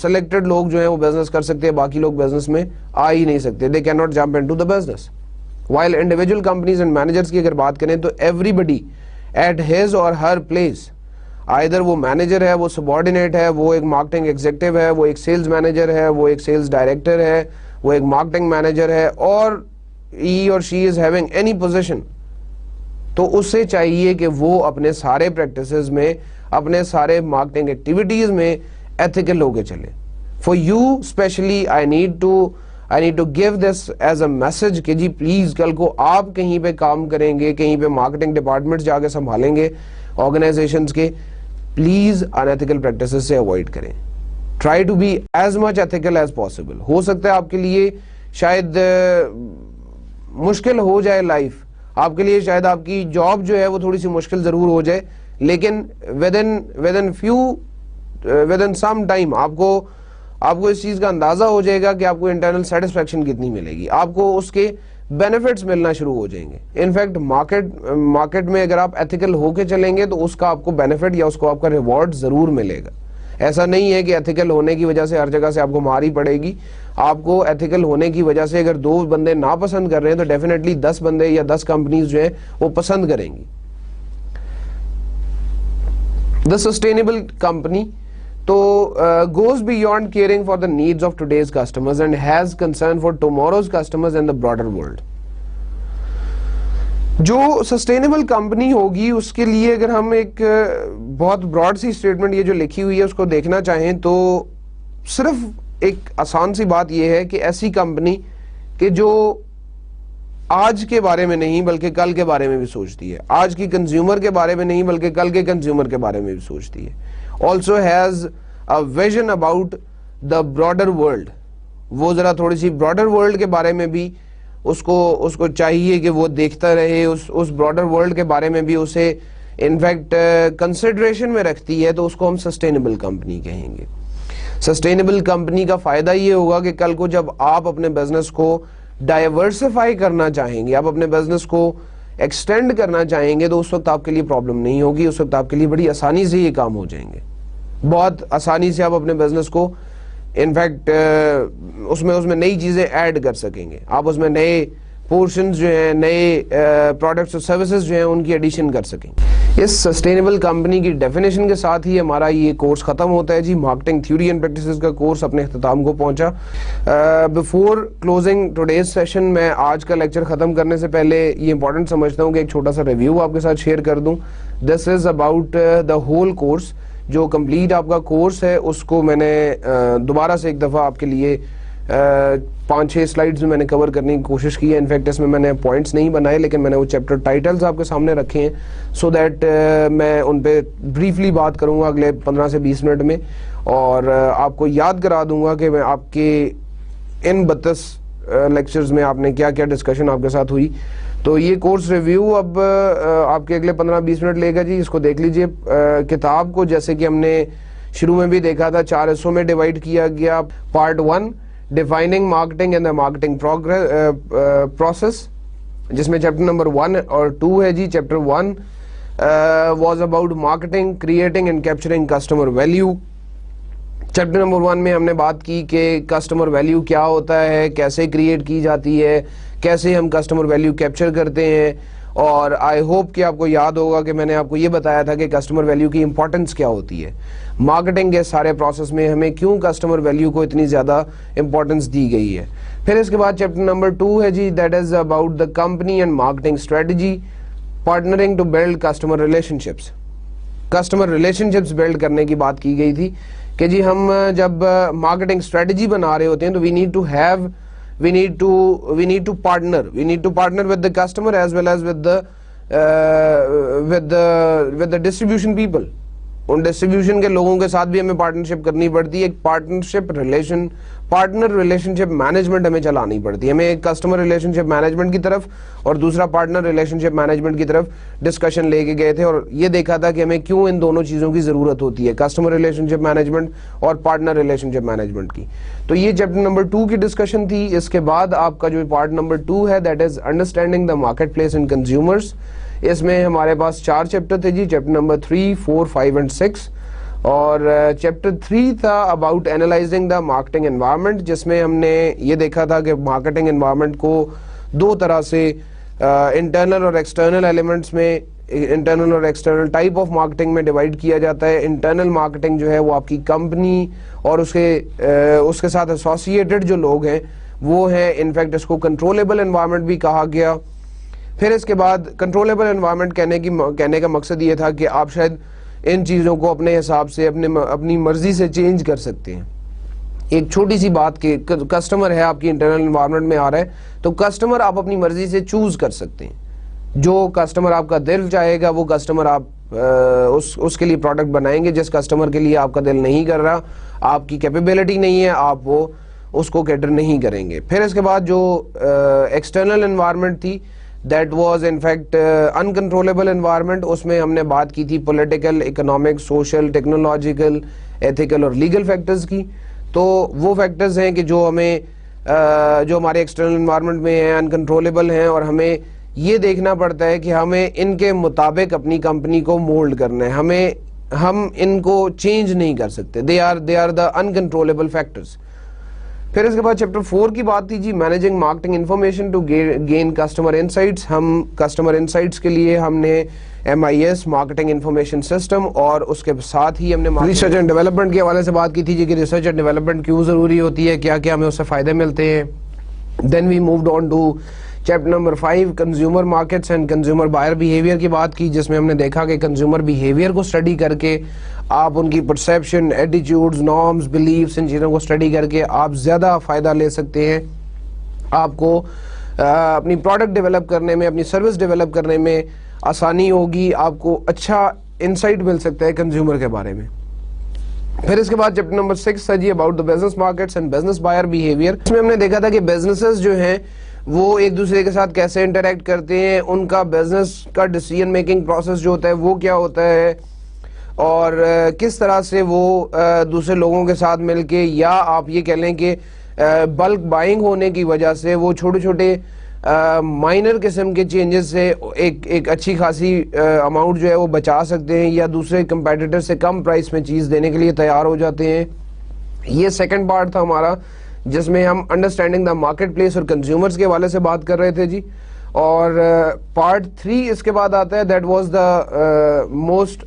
سلیکٹڈ لوگ جو ہیں وہ بزنس کر سکتے ہیں, باقی لوگ بزنس میں آ ہی نہیں سکتے. They can not jump into the business. While individual companies and managers کی اگر بات کریں تو every body at his or her place, either وہ مینیجر ہے, وہ سبارڈینیٹ ہے, وہ ایک مارکیٹنگ ایگزیکٹو ہے, وہ ایک سیلز مینیجر ہے, وہ ایک سیلز ڈائریکٹر ہے, وہ ایک مارکیٹنگ مینیجر ہے, اور he or she is having any position, تو اس سے چاہیے کہ وہ اپنے سارے پریکٹسز میں, اپنے سارے مارکیٹنگ ایکٹیویٹیز میں ایتھیکل ہو کے چلے. For you especially I need to give this as a message کہ جی پلیز کل کو آپ کہیں پہ کام کریں گے, کہیں پہ مارکیٹنگ ڈپارٹمنٹ جا کے سنبھالیں گے آرگنائزیشنز کے, پلیز انیتھیکل پریکٹسز سے اوائڈ کریں. Try to be as much ethical as possible. ہو سکتا ہے آپ کے لیے شاید مشکل ہو جائے لائف, آپ کے لیے شاید آپ کی جاب جو ہے وہ تھوڑی سی مشکل ضرور ہو جائے, لیکن ود ان سم ٹائم آپ کو اس چیز کا اندازہ ہو جائے گا کہ آپ کو انٹرنل سیٹسفیکشن کتنی ملے گی, آپ کو اس کے بینیفٹس ملنا شروع ہو جائیں گے. انفیکٹ مارکیٹ میں اگر آپ ایتھیکل ہو کے چلیں گے تو اس کا آپ کو بینیفٹ یا اس کو آپ کا ریوارڈ ضرور ملے گا. ایسا نہیں ہے کہ ایتھیکل ہونے کی وجہ سے ہر جگہ سے آپ کو مار ہی پڑے گی. آپ کو ایتھیکل ہونے کی وجہ سے اگر 2 بندے ناپسند کر رہے ہیں تو ڈیفینیٹلی 10 بندے یا 10 کمپنیز جو ہیں وہ پسند کریں گی. دا سسٹینیبل کمپنی تو goes beyond caring for the needs of today's customers and has concern for tomorrow's customers and the broader world. جو سسٹینیبل کمپنی ہوگی اس کے لیے اگر ہم ایک بہت براڈ سی اسٹیٹمنٹ یہ جو لکھی ہوئی ہے اس کو دیکھنا چاہیں تو صرف ایک آسان سی بات یہ ہے کہ ایسی کمپنی کہ جو آج کے بارے میں نہیں بلکہ کل کے بارے میں بھی سوچتی ہے, آج کی کنزیومر کے بارے میں نہیں بلکہ کل کے کنزیومر کے بارے میں بھی سوچتی ہے. also has a vision about the broader world. وہ ذرا تھوڑی سی براڈر ورلڈ کے بارے میں بھی اس کو چاہیے کہ وہ دیکھتا رہے, اس براڈر ورلڈ کے بارے میں بھی اسے انفیکٹ کنسیڈریشن میں رکھتی ہے, تو اس کو ہم سسٹینیبل کمپنی کہیں گے. سسٹینیبل کمپنی کا فائدہ یہ ہوگا کہ کل کو جب آپ اپنے بزنس کو ڈائیورسفائی کرنا چاہیں گے, آپ اپنے بزنس کو ایکسٹینڈ کرنا چاہیں گے, تو اس وقت آپ کے لیے پرابلم نہیں ہوگی, اس وقت آپ کے لیے بڑی آسانی سے یہ کام ہو جائیں گے. بہت آسانی سے آپ اپنے بزنس کو انفیکٹ اس میں نئی چیزیں ایڈ کر سکیں گے, آپ اس میں نئے پورشنز جو ہیں نئے پروڈکٹس اور سروسز جو ہیں ان کی ایڈیشن کر سکیں. اس سسٹینیبل کمپنی کی ڈیفینیشن کے ساتھ ہی ہمارا یہ کورس ختم ہوتا ہے جی. مارکیٹنگ تھیوری اینڈ پریکٹسز کا کورس اپنے اختتام کو پہنچا. بیفور کلوزنگ ٹوڈیز سیشن میں آج کا لیکچر ختم کرنے سے پہلے یہ امپورٹنٹ سمجھتا ہوں کہ ایک چھوٹا سا ریویو آپ کے ساتھ شیئر کر دوں. This is about the whole course. جو کمپلیٹ آپ کا کورس ہے اس کو میں نے دوبارہ سے ایک دفعہ آپ کے لیے 5-6 سلائیڈز میں نے کور کرنے کی کوشش کی ہے. انفیکٹ اس میں نے پوائنٹس نہیں بنائے لیکن میں نے وہ چیپٹر ٹائٹلز آپ کے سامنے رکھے ہیں سو دیٹ میں ان پہ بریفلی بات کروں گا اگلے 15 سے 20 منٹ میں, اور آپ کو یاد کرا دوں گا کہ میں آپ کے ان 32 لیکچرز میں آپ نے کیا کیا ڈسکشن آپ کے ساتھ ہوئی. تو یہ کورس ریویو اب آپ کے اگلے 15-20 منٹ لے گا جی. اس کو دیکھ لیجئے. کتاب کو جیسے کہ ہم نے شروع میں بھی دیکھا تھا 4 حصوں میں ڈیوائڈ کیا گیا. Part 1 defining marketing and the marketing process, جس میں چیپٹر نمبر 1 اور 2 ہے جی. Chapter 1 was about marketing creating and capturing customer value. Chapter number 1 میں ہم نے بات کی کہ کسٹمر ویلیو کیا ہوتا ہے, کیسے کریٹ کی جاتی ہے, کیسے ہم کسٹمر ویلیو کیپچر کرتے ہیں, اور آئی ہوپ کہ آپ کو یاد ہوگا کہ میں نے آپ کو یہ بتایا تھا کہ کسٹمر ویلیو کی امپورٹنس کیا ہوتی ہے. مارکیٹنگ کے سارے پروسیس میں ہمیں کیوں کسٹمر ویلیو کو اتنی زیادہ امپورٹنس دی گئی ہے. پھر اس کے بعد چیپٹر نمبر 2 ہے جی. That is about the company and marketing strategy partnering to build customer relationships. Customer relationships build کرنے کی بات کی گئی تھی کہ جی ہم جب مارکیٹنگ اسٹریٹجی بنا رہے ہوتے ہیں تو we need to partner with the customer as well as with the distribution people. In distribution کے لوگوں کے ساتھ بھی ہمیں پارٹنرشپ کرنی پڑتی ہے. ایک پارٹنر ریلیشن شپ مینجمنٹ ہمیں چلانی پڑتی ہے. ہمیں ایک کسٹمر ریلیشن شپ مینجمنٹ کی طرف اور دوسرا پارٹنر ریلیشن شپ مینجمنٹ کی طرف ڈسکشن لے کے گئے تھے, اور یہ دیکھا تھا کہ ہمیں کیوں ان دونوں چیزوں کی ضرورت ہوتی ہے, کسٹمر ریلیشن شپ مینجمنٹ اور پارٹنر ریلیشن شپ مینجمنٹ کی. تو یہ چیپٹر نمبر 2 کی ڈسکشن تھی. اس کے بعد آپ کا جو پارٹ نمبر 2 ہے that is understanding the marketplace and consumers. اس میں ہمارے پاس 4 چیپٹر تھے جی. چیپٹر نمبر 3, 4, 5 اینڈ 6, اور چیپٹر 3 تھا about analysing the marketing environment, جس میں ہم نے یہ دیکھا تھا کہ مارکیٹنگ انوائرمنٹ کو 2 طرح سے انٹرنل اور ایکسٹرنل ایلیمنٹس میں, انٹرنل اور ایکسٹرنل ٹائپ آف مارکیٹنگ میں ڈیوائڈ کیا جاتا ہے. انٹرنل مارکیٹنگ جو ہے وہ آپ کی کمپنی اور اس کے ساتھ ایسوسیٹڈ جو لوگ ہیں وہ ہیں. انفیکٹ اس کو کنٹرولیبل انوائرمنٹ بھی کہا گیا. پھر اس کے بعد کنٹرولیبل انوائرمنٹ کہنے کا مقصد یہ تھا کہ آپ شاید ان چیزوں کو اپنے حساب سے اپنی مرضی سے چینج کر سکتے ہیں. ایک چھوٹی سی بات کہ کسٹمر ہے آپ کی انٹرنل انوائرمنٹ میں آ رہا ہے تو کسٹمر آپ اپنی مرضی سے چوز کر سکتے ہیں. جو کسٹمر آپ کا دل چاہے گا وہ کسٹمر آپ اس کے لیے پروڈکٹ بنائیں گے. جس کسٹمر کے لیے آپ کا دل نہیں کر رہا, آپ کی کیپیبلٹی نہیں ہے, آپ وہ اس کو کیٹر نہیں کریں گے. پھر اس کے بعد جو ایکسٹرنل انوائرمنٹ تھی that was in fact uncontrollable environment. اس میں ہم نے بات کی تھی political, economic, social, technological, ethical اور لیگل فیکٹرز کی. تو وہ فیکٹرز ہیں کہ جو ہمارے ایکسٹرنل انوائرمنٹ میں ہیں, انکنٹرولیبل ہیں, اور ہمیں یہ دیکھنا پڑتا ہے کہ ہمیں ان کے مطابق اپنی کمپنی کو مولڈ کرنا ہے. ہم ان کو چینج نہیں کر سکتے. They are the uncontrollable factors. پھر اس کے بعد چیپٹر 4 کی بات تھی جی managing marketing information to gain customer insights. ہم کسٹمر انسائٹس کے لیے ہم نے MIS مارکیٹنگ انفارمیشن سسٹم, اور اس کے ساتھ ہی ہم نے ریسرچ اینڈ ڈیولپمنٹ کے حوالے سے بات کی تھی جی کہ ریسرچ اینڈ ڈیولپمنٹ کیوں ضروری ہوتی ہے, کیا کیا ہمیں اس سے فائدے ملتے ہیں. Then we moved on to chapter number 5 consumer markets and consumer buyer behaviour کی بات کی, جس میں ہم نے دیکھا کہ کنزیومر بیہیویئر کو اسٹڈی کر کے آپ ان کی پرسیپشن, ایٹیٹیوڈز, نارمز, بلیفس, ان چیزوں کو اسٹڈی کر کے آپ زیادہ فائدہ لے سکتے ہیں. آپ کو اپنی پروڈکٹ ڈیولپ کرنے میں, اپنی سروس ڈیولپ کرنے میں آسانی ہوگی. آپ کو اچھا انسائٹ مل سکتا ہے کنزیومر کے بارے میں. پھر اس کے بعد چیپٹر نمبر 6 ہے جی about the business markets and business buyer behaviour. اس میں ہم نے دیکھا تھا کہ بزنسز جو ہیں وہ ایک دوسرے کے ساتھ کیسے انٹریکٹ کرتے ہیں, ان کا بزنس کا ڈیسیژن میکنگ پروسیس جو ہوتا ہے وہ کیا ہوتا ہے, اور کس طرح سے وہ دوسرے لوگوں کے ساتھ مل کے, یا آپ یہ کہہ لیں کہ بلک بائنگ ہونے کی وجہ سے وہ چھوٹے چھوٹے مائنر قسم کے چینجز سے ایک اچھی خاصی اماؤنٹ جو ہے وہ بچا سکتے ہیں, یا دوسرے کمپیٹیٹر سے کم پرائس میں چیز دینے کے لیے تیار ہو جاتے ہیں. یہ سیکنڈ پارٹ تھا ہمارا جس میں ہم انڈرسٹینڈنگ دا مارکیٹ پلیس اور کنزیومرز کے حوالے سے بات کر رہے تھے جی. اور پارٹ 3 اس کے بعد آتا ہے, that was the most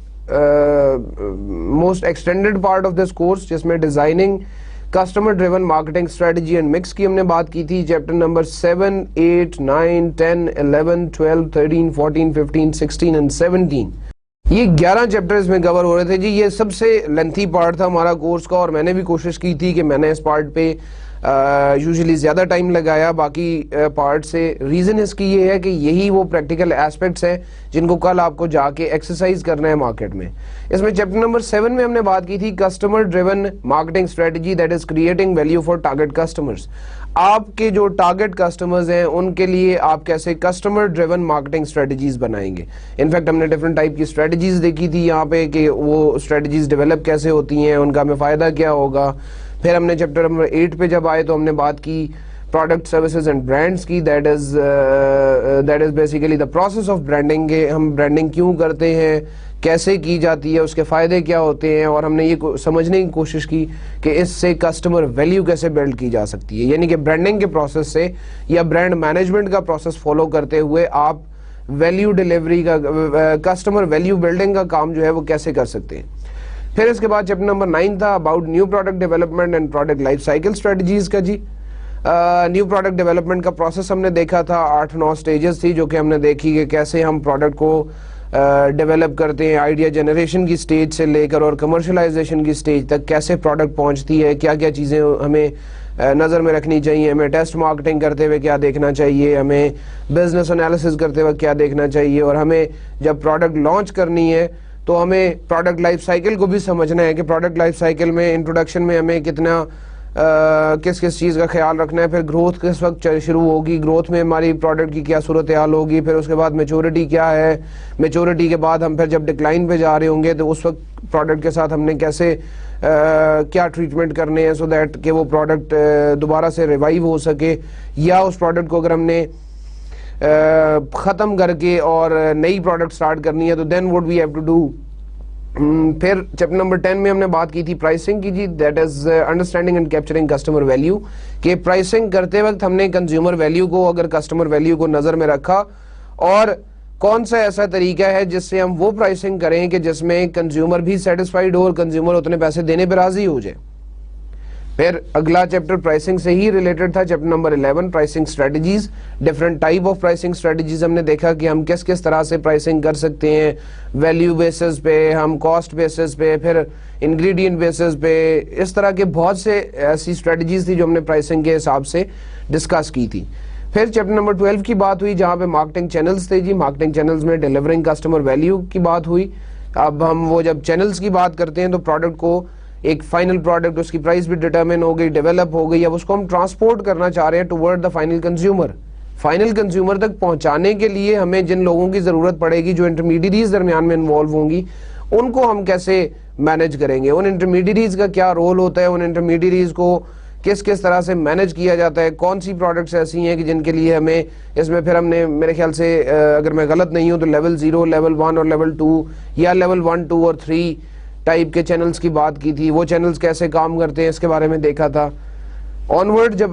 extended part of this course, جس میں designing customer driven marketing strategy and mix کی ہم نے بات کی تھی. چیپٹر نمبر 7, 8, 9, 10, 11, 12, 13, 14, 15, 16 اینڈ 17, یہ 11 چیپٹرز میں کور ہو رہے تھے جی. یہ سب سے لینتھی پارٹ تھا ہمارا کورس کا, اور میں نے بھی کوشش کی تھی کہ میں نے اس پارٹ پہ یوزلی زیادہ ٹائم لگایا باقی پارٹ سے. ریزن اس کی یہ ہے کہ یہی وہ پریکٹیکل ایسپیکٹس ہیں جن کو کل آپ کو جا کے ایکسرسائز کرنا ہے مارکیٹ میں. اس میں چیپٹر نمبر 7 میں ہم نے بات کی تھی customer driven marketing strategy, that is creating value for target customers. آپ کے جو ٹارگیٹ کسٹمرز ہیں ان کے لیے آپ کیسے کسٹمر ڈریون مارکیٹنگ اسٹریٹجیز بنائیں گے. انفیکٹ ہم نے ڈفرنٹ ٹائپ کی اسٹریٹجیز دیکھی تھی یہاں پہ کہ وہ اسٹریٹجیز ڈیولپ کیسے ہوتی ہیں, ان کا ہمیں فائدہ کیا ہوگا. پھر ہم نے چیپٹر نمبر 8 پہ جب آئے تو ہم نے بات کی پروڈکٹ سروسز اینڈ برانڈس کی, that is basically the process of branding. ہم برانڈنگ کیوں کرتے ہیں, کیسے کی جاتی ہے, اس کے فائدے کیا ہوتے ہیں, اور ہم نے یہ سمجھنے کی کوشش کی کہ اس سے کسٹمر ویلیو کیسے بلڈ کی جا سکتی ہے. یعنی کہ برانڈنگ کے پروسیس سے یا برانڈ مینجمنٹ کا پروسیس فالو کرتے ہوئے آپ ویلیو ڈیلیوری کا, کسٹمر ویلیو بلڈنگ کا کام جو ہے وہ کیسے کر سکتے ہیں. پھر اس کے بعد چیپٹر نمبر 9 تھا about new product development and product life cycle strategies کا جی. نیو پروڈکٹ ڈیولپمنٹ کا پروسیس ہم نے دیکھا تھا, 8-9 سٹیجز تھی جو کہ ہم نے دیکھی کہ کیسے ہم پروڈکٹ کو ڈیولپ کرتے ہیں, آئیڈیا جنریشن کی سٹیج سے لے کر اور کمرشلائزیشن کی سٹیج تک کیسے پروڈکٹ پہنچتی ہے, کیا کیا چیزیں ہمیں نظر میں رکھنی چاہیے, ہمیں ٹیسٹ مارکیٹنگ کرتے ہوئے کیا دیکھنا چاہیے, ہمیں بزنس انالیسس کرتے ہوئے کیا دیکھنا چاہیے, اور ہمیں جب پروڈکٹ لانچ کرنی ہے تو ہمیں پروڈکٹ لائف سائیکل کو بھی سمجھنا ہے کہ پروڈکٹ لائف سائیکل میں انٹروڈکشن میں ہمیں کتنا کس چیز کا خیال رکھنا ہے, پھر گروتھ کس وقت شروع ہوگی, گروتھ میں ہماری پروڈکٹ کی کیا صورتحال ہوگی, پھر اس کے بعد میچورٹی کیا ہے, میچورٹی کے بعد ہم پھر جب ڈکلائن پہ جا رہے ہوں گے تو اس وقت پروڈکٹ کے ساتھ ہم نے کیسے کیا ٹریٹمنٹ کرنے ہیں سو دیٹ کہ وہ پروڈکٹ دوبارہ سے ریوائیو ہو سکے, یا اس پروڈکٹ کو اگر ہم نے ختم کر کے اور نئی پروڈکٹ سٹارٹ کرنی ہے تو then what we have to do. پھر چیپٹر نمبر 10 میں ہم نے بات کی تھی پرائسنگ کی جی, that is understanding and capturing customer value, کہ پرائسنگ کرتے وقت ہم نے کنزیومر ویلیو کو, اگر کسٹمر ویلیو کو نظر میں رکھا, اور کون سا ایسا طریقہ ہے جس سے ہم وہ پرائسنگ کریں کہ جس میں کنزیومر بھی سیٹسفائیڈ ہو اور کنزیومر اتنے پیسے دینے پہ راضی ہو جائے. پھر اگلا چیپٹر پرائسنگ سے ہی ریلیٹڈ تھا, chapter number 11 pricing strategies, different type of pricing strategies. ہم نے دیکھا کہ ہم کس طرح سے پرائسنگ کر سکتے ہیں, ویلیو بیسز پہ, ہم کاسٹ بیسز پہ, پھر انگریڈینٹ بیسز پہ, اس طرح کے بہت سے ایسی اسٹریٹجیز تھی جو ہم نے پرائسنگ کے حساب سے ڈسکس کی تھی. پھر چیپٹر نمبر 12 کی بات ہوئی جہاں پہ مارکیٹنگ چینلز تھے جی, مارکیٹنگ چینلز میں ڈیلیورنگ کسٹمر ویلیو کی بات ہوئی. اب ہم وہ جب چینلز کی بات کرتے ہیں تو پروڈکٹ کو, ایک فائنل پروڈکٹ, اس کی پرائس بھی ڈیٹرمن ہو گئی, ڈیولپ ہو گئی, اب اس کو ہم ٹرانسپورٹ کرنا چاہ رہے ہیں toward the final consumer. Final consumer تک پہنچانے کے لیے ہمیں جن لوگوں کی ضرورت پڑے گی, جو انٹرمیڈیٹریز درمیان میں انوالو ہوں گی, ان کو ہم کیسے مینج کریں گے, ان انٹرمیڈیٹریز کا کیا رول ہوتا ہے, ان انٹرمیڈیٹریز کو کس طرح سے مینج کیا جاتا ہے, کون سی پروڈکٹس ایسی ہیں کہ جن کے لیے ہمیں, اس میں پھر ہم نے میرے خیال سے اگر میں غلط نہیں ہوں تو لیول 0, لیول 1 اور لیول 2 یا لیول 1, 2 اور 3 ٹائپ کے چینلز کی بات کی تھی. وہ چینلز کیسے کام کرتے ہیں اس کے بارے میں دیکھا تھا. آنورڈ جب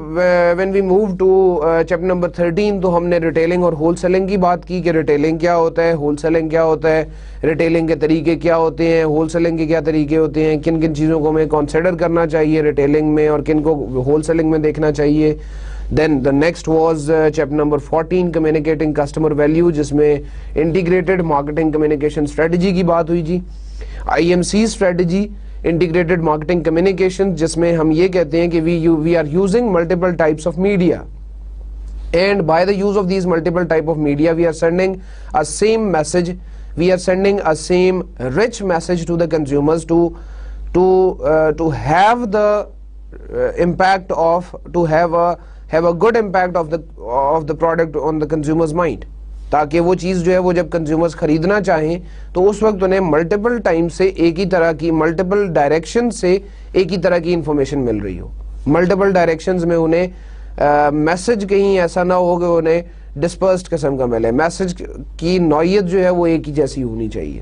when we move to chapter number 13 تو ہم نے ریٹیلنگ اور ہول سیلنگ کی بات کی کہ ریٹیلنگ کیا ہوتا ہے, ہول سیلنگ کیا ہوتا ہے, ریٹیلنگ کے طریقے کیا ہوتے ہیں, ہول سیلنگ کے کیا طریقے ہوتے ہیں, کن کن چیزوں کو ہمیں کنسیڈر کرنا چاہیے ریٹیلنگ میں اور کن کو ہول سیلنگ میں دیکھنا چاہیے. Then the next was chapter number 14 communicating customer value, جس میں انٹیگریٹڈ مارکیٹنگ کمیونیکیشن اسٹریٹجی کی بات ہوئی جی. IMC strategy, integrated marketing communication, جس میں ہم یہ کہتے ہیں کہ we are using multiple types of media, and by the use of these multiple type of media we are sending a same message, we are sending a same rich message to the consumers to have the impact of, to have a good impact of the product on the consumer's mind, تاکہ وہ چیز جو ہے وہ جب consumers خریدنا چاہیں تو اس وقت انہیں ملٹیپل ٹائم سے ایک ہی طرح کی, ملٹیپل ڈائریکشن سے ایک ہی طرح کی انفارمیشن مل رہی ہو. ملٹیپل ڈائریکشنز میں انہیں میسج کہیں ایسا نہ ہو کہ انہیں ڈسپرسڈ قسم کا ملے, میسج کی نوعیت جو ہے وہ ایک ہی جیسی ہونی چاہیے.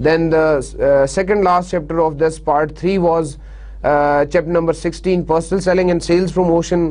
Then the second last chapter of this part 3 was chapter number 16 personal selling and sales promotion.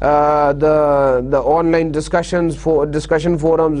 the online discussion forums,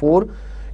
4,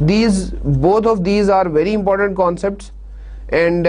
both of these are very important concepts and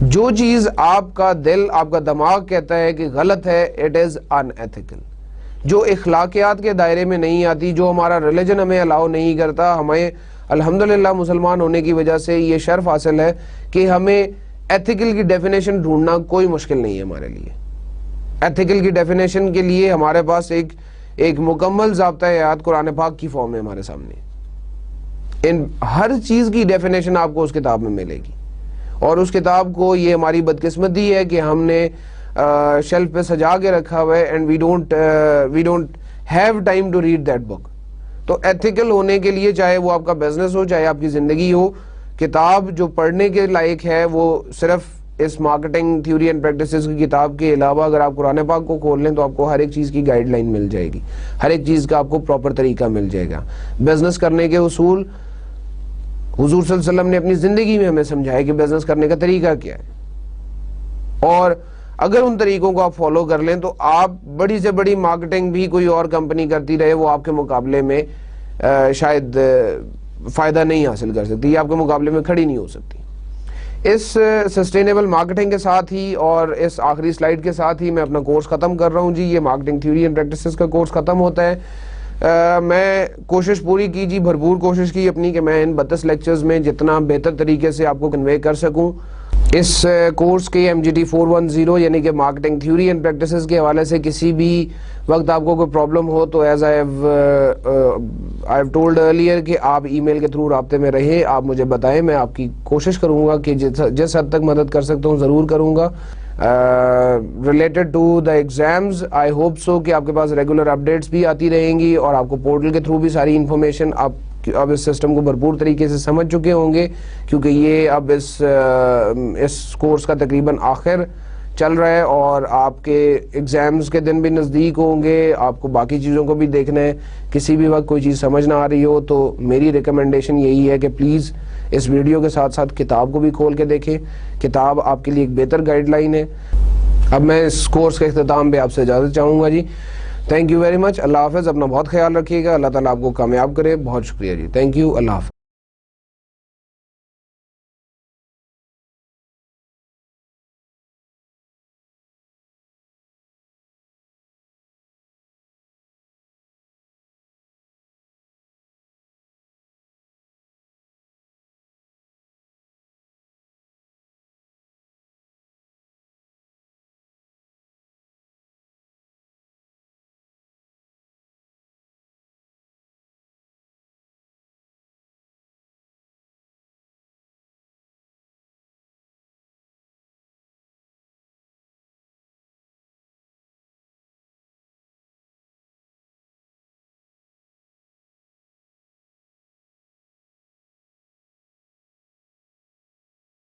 جو چیز آپ کا دل آپ کا دماغ کہتا ہے کہ غلط ہے اٹ از ان ایتھیکل، جو اخلاقیات کے دائرے میں نہیں آتی، جو ہمارا ریلیجن ہمیں الاؤ نہیں کرتا. ہمیں الحمدللہ مسلمان ہونے کی وجہ سے یہ شرف حاصل ہے کہ ہمیں ایتھیکل کی ڈیفینیشن ڈھونڈنا کوئی مشکل نہیں ہے ہمارے لیے. ایتھیکل کی ڈیفینیشن کے لیے ہمارے پاس ایک مکمل ضابطہ حیات قرآن پاک کی فارم ہے ہمارے سامنے. ان ہر چیز کی ڈیفینیشن آپ کو اس کتاب میں ملے گی، اور اس کتاب کو یہ ہماری بدقسمتی ہے کہ ہم نے شیلف پہ سجا کے رکھا ہوا ہے and we don't have time to read that book. تو ایتھیکل ہونے کے لیے چاہے وہ آپ کا بزنس ہو چاہے آپ کی زندگی ہو، کتاب جو پڑھنے کے لائق ہے وہ صرف اس مارکیٹنگ تھیوری اینڈ پریکٹسز کی کتاب کے علاوہ اگر آپ قرآن پاک کو کھول لیں تو آپ کو ہر ایک چیز کی گائیڈ لائن مل جائے گی، ہر ایک چیز کا آپ کو پراپر طریقہ مل جائے گا. بزنس کرنے کے اصول حضور صلی اللہ علیہ وسلم نے اپنی زندگی میں ہمیں سمجھایا کہ بزنس کرنے کا طریقہ کیا ہے، اور اگر ان طریقوں کو آپ فالو کر لیں تو آپ بڑی سے بڑی مارکیٹنگ بھی کوئی اور کمپنی کرتی رہے وہ آپ کے مقابلے میں شاید فائدہ نہیں حاصل کر سکتی، یہ آپ کے مقابلے میں کھڑی نہیں ہو سکتی. اس سسٹینیبل مارکیٹنگ کے ساتھ ہی اور اس آخری سلائیڈ کے ساتھ ہی میں اپنا کورس ختم کر رہا ہوں جی. یہ مارکیٹنگ تھیوری اینڈ پریکٹسز کا کورس ختم ہوتا ہے. میں کوشش پوری کی جی، بھرپور کوشش کی اپنی کہ میں ان 32 لیکچرز میں جتنا بہتر طریقے سے آپ کو کنوے کر سکوں. اس کورس کے MGT 410 یعنی کہ مارکیٹنگ تھیوری اینڈ پریکٹسز کے حوالے سے کسی بھی وقت آپ کو کوئی پرابلم ہو تو as I have told earlier کہ آپ ای میل کے تھرو رابطے میں رہیں، آپ مجھے بتائیں، میں آپ کی کوشش کروں گا کہ جس حد تک مدد کر سکتا ہوں ضرور کروں گا. Related to the exams I hope so کہ آپ کے پاس ریگولر اپڈیٹس بھی آتی رہیں گی اور آپ کو پورٹل کے تھرو بھی ساری انفارمیشن آپ اس سسٹم کو بھرپور طریقے سے سمجھ چکے ہوں گے، کیونکہ یہ اب اس کورس کا تقریباً آخر چل رہا ہے اور آپ کے ایگزامز کے دن بھی نزدیک ہوں گے، آپ کو باقی چیزوں کو بھی دیکھنا ہے. کسی بھی وقت کوئی چیز سمجھ نہ آ رہی ہو تو میری ریکمنڈیشن یہی ہے کہ پلیز اس ویڈیو کے ساتھ ساتھ کتاب کو بھی کھول کے دیکھیں. کتاب آپ کے لیے ایک بہتر گائیڈ لائن ہے. اب میں اس کورس کے اختتام پہ آپ سے اجازت چاہوں گا جی. Thank you very much. اللہ حافظ. اپنا بہت خیال رکھیے گا. اللہ تعالیٰ آپ کو کامیاب کرے. بہت شکریہ جی. Thank you. اللہ حافظ.